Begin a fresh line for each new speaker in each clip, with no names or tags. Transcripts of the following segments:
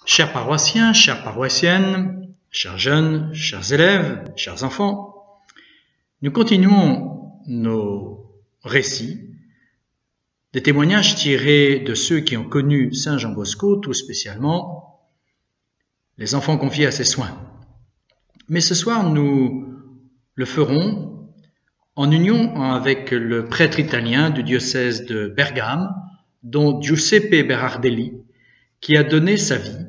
Chers paroissiens, chères paroissiennes, chers jeunes, chers élèves, chers enfants, nous continuons nos récits, des témoignages tirés de ceux qui ont connu Saint Jean Bosco, tout spécialement les enfants confiés à ses soins. Mais ce soir, nous le ferons en union avec le prêtre italien du diocèse de Bergame, dont Giuseppe Berardelli, qui a donné sa vie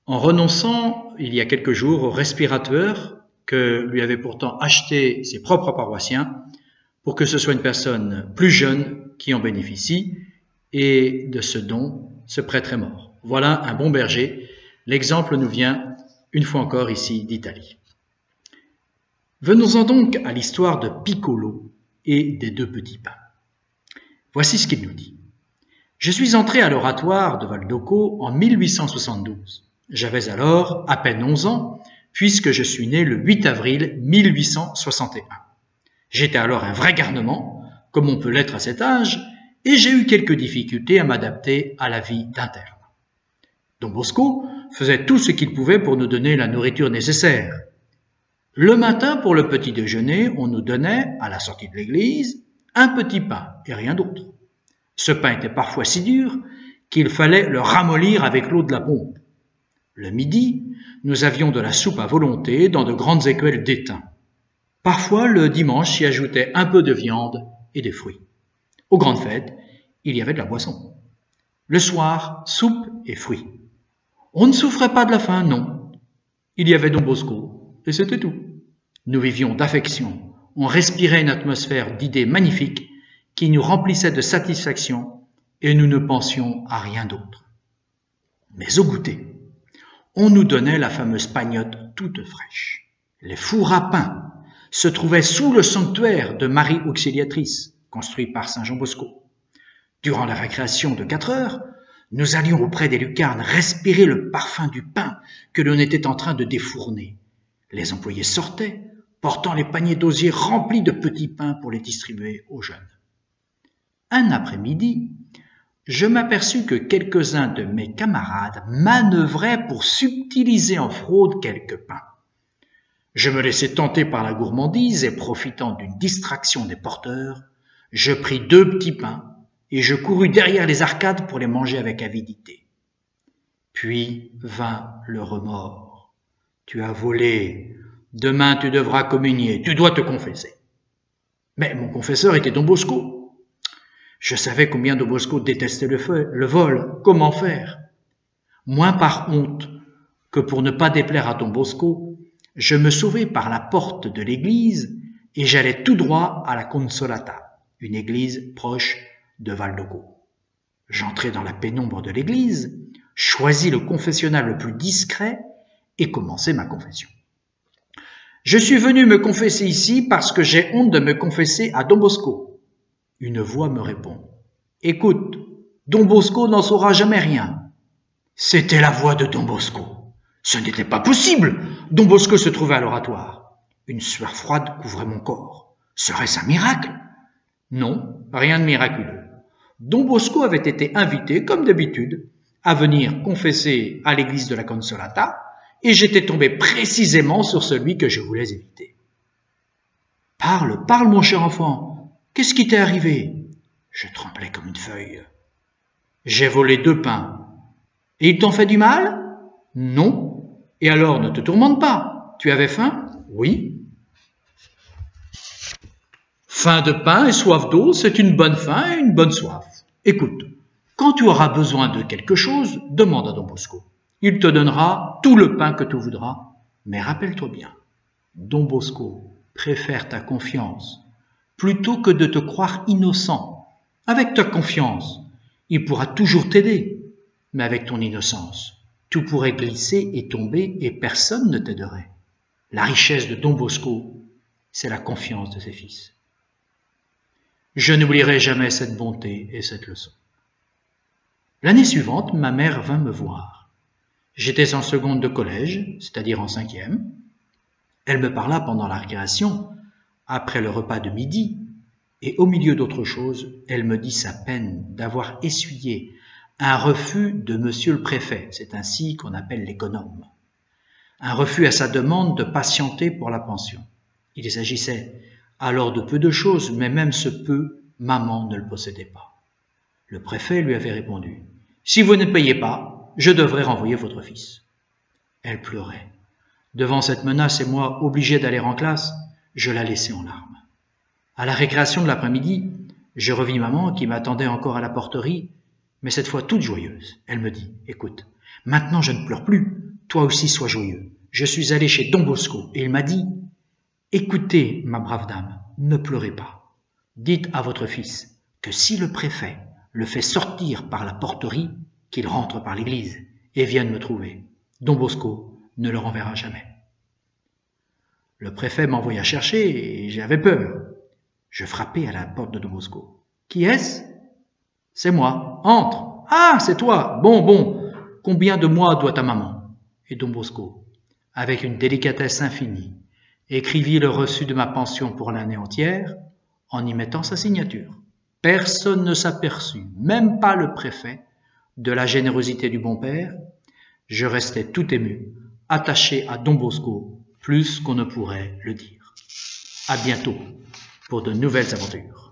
en renonçant, il y a quelques jours, au respirateur que lui avaient pourtant acheté ses propres paroissiens pour que ce soit une personne plus jeune qui en bénéficie, et de ce don, ce prêtre est mort. Voilà un bon berger. L'exemple nous vient, une fois encore, ici d'Italie. Venons-en donc à l'histoire de Piccolo et des deux petits pains. Voici ce qu'il nous dit. Je suis entré à l'oratoire de Valdocco en 1872. J'avais alors à peine 11 ans, puisque je suis né le 8 avril 1861. J'étais alors un vrai garnement, comme on peut l'être à cet âge, et j'ai eu quelques difficultés à m'adapter à la vie d'interne. Don Bosco faisait tout ce qu'il pouvait pour nous donner la nourriture nécessaire. Le matin, pour le petit déjeuner, on nous donnait, à la sortie de l'église, un petit pain et rien d'autre. Ce pain était parfois si dur qu'il fallait le ramollir avec l'eau de la pompe. Le midi, nous avions de la soupe à volonté dans de grandes écuelles d'étain. Parfois, le dimanche s'y ajoutait un peu de viande et des fruits. Aux grandes fêtes, il y avait de la boisson. Le soir, soupe et fruits. On ne souffrait pas de la faim, non. Il y avait Don Bosco, et c'était tout. Nous vivions d'affection. On respirait une atmosphère d'idées magnifiques qui nous remplissait de satisfaction et nous ne pensions à rien d'autre. Mais au goûter, on nous donnait la fameuse pagnotte toute fraîche. Les fours à pain se trouvaient sous le sanctuaire de Marie Auxiliatrice, construit par Saint Jean Bosco. Durant la récréation de 4 heures, nous allions auprès des lucarnes respirer le parfum du pain que l'on était en train de défourner. Les employés sortaient, portant les paniers d'osier remplis de petits pains pour les distribuer aux jeunes. Un après-midi, je m'aperçus que quelques-uns de mes camarades manœuvraient pour subtiliser en fraude quelques pains. Je me laissai tenter par la gourmandise et, profitant d'une distraction des porteurs, je pris 2 petits pains et je courus derrière les arcades pour les manger avec avidité. Puis vint le remords. Tu as volé. Demain tu devras communier. Tu dois te confesser. Mais mon confesseur était Don Bosco. Je savais combien Don Bosco détestait le vol. Comment faire? Moins par honte que pour ne pas déplaire à Don Bosco, je me sauvai par la porte de l'église et j'allai tout droit à la Consolata, une église proche de Valdocco. J'entrai dans la pénombre de l'église, choisis le confessionnal le plus discret et commençai ma confession. Je suis venu me confesser ici parce que j'ai honte de me confesser à Don Bosco. Une voix me répond. Écoute, Don Bosco n'en saura jamais rien. C'était la voix de Don Bosco. Ce n'était pas possible. Don Bosco se trouvait à l'oratoire. Une sueur froide couvrait mon corps. Serait-ce un miracle? Non, rien de miraculeux. Don Bosco avait été invité, comme d'habitude, à venir confesser à l'église de la Consolata, et j'étais tombé précisément sur celui que je voulais éviter. Parle, parle, mon cher enfant. Qu'est-ce qui t'est arrivé? Je tremblais comme une feuille. J'ai volé 2 pains. Et ils t'ont fait du mal? Non. Et alors, ne te tourmente pas. Tu avais faim? Oui. Faim de pain et soif d'eau, c'est une bonne faim et une bonne soif. Écoute, quand tu auras besoin de quelque chose, demande à Don Bosco. Il te donnera tout le pain que tu voudras. Mais rappelle-toi bien, Don Bosco préfère ta confiance plutôt que de te croire innocent. Avec ta confiance, il pourra toujours t'aider. Mais avec ton innocence, tout pourrait glisser et tomber et personne ne t'aiderait. La richesse de Don Bosco, c'est la confiance de ses fils. Je n'oublierai jamais cette bonté et cette leçon. L'année suivante, ma mère vint me voir. J'étais en seconde de collège, c'est-à-dire en 5e. Elle me parla pendant la récréation, après le repas de midi, et au milieu d'autre chose, elle me dit sa peine d'avoir essuyé Un refus de monsieur le préfet, c'est ainsi qu'on appelle l'économe. Un refus à sa demande de patienter pour la pension. Il s'agissait alors de peu de choses, mais même ce peu, maman ne le possédait pas. Le préfet lui avait répondu « Si vous ne payez pas, je devrais renvoyer votre fils. » Elle pleurait. Devant cette menace et moi, obligé d'aller en classe, je la laissai en larmes. À la récréation de l'après-midi, je revis maman qui m'attendait encore à la porterie, mais cette fois toute joyeuse. Elle me dit « Écoute, maintenant je ne pleure plus, toi aussi sois joyeux. Je suis allé chez Don Bosco et il m'a dit « Écoutez, ma brave dame, ne pleurez pas. Dites à votre fils que si le préfet le fait sortir par la porterie, qu'il rentre par l'église et vienne me trouver. Don Bosco ne le renverra jamais. » Le préfet m'envoya chercher et j'avais peur. Je frappai à la porte de Don Bosco. « Qui est-ce » ? « C'est moi. Entre. »« Ah, c'est toi. Bon. Combien de mois doit ta maman ?» Et Don Bosco, avec une délicatesse infinie, écrivit le reçu de ma pension pour l'année entière en y mettant sa signature. Personne ne s'aperçut, même pas le préfet, de la générosité du bon père. Je restais tout ému, attaché à Don Bosco, plus qu'on ne pourrait le dire. À bientôt pour de nouvelles aventures.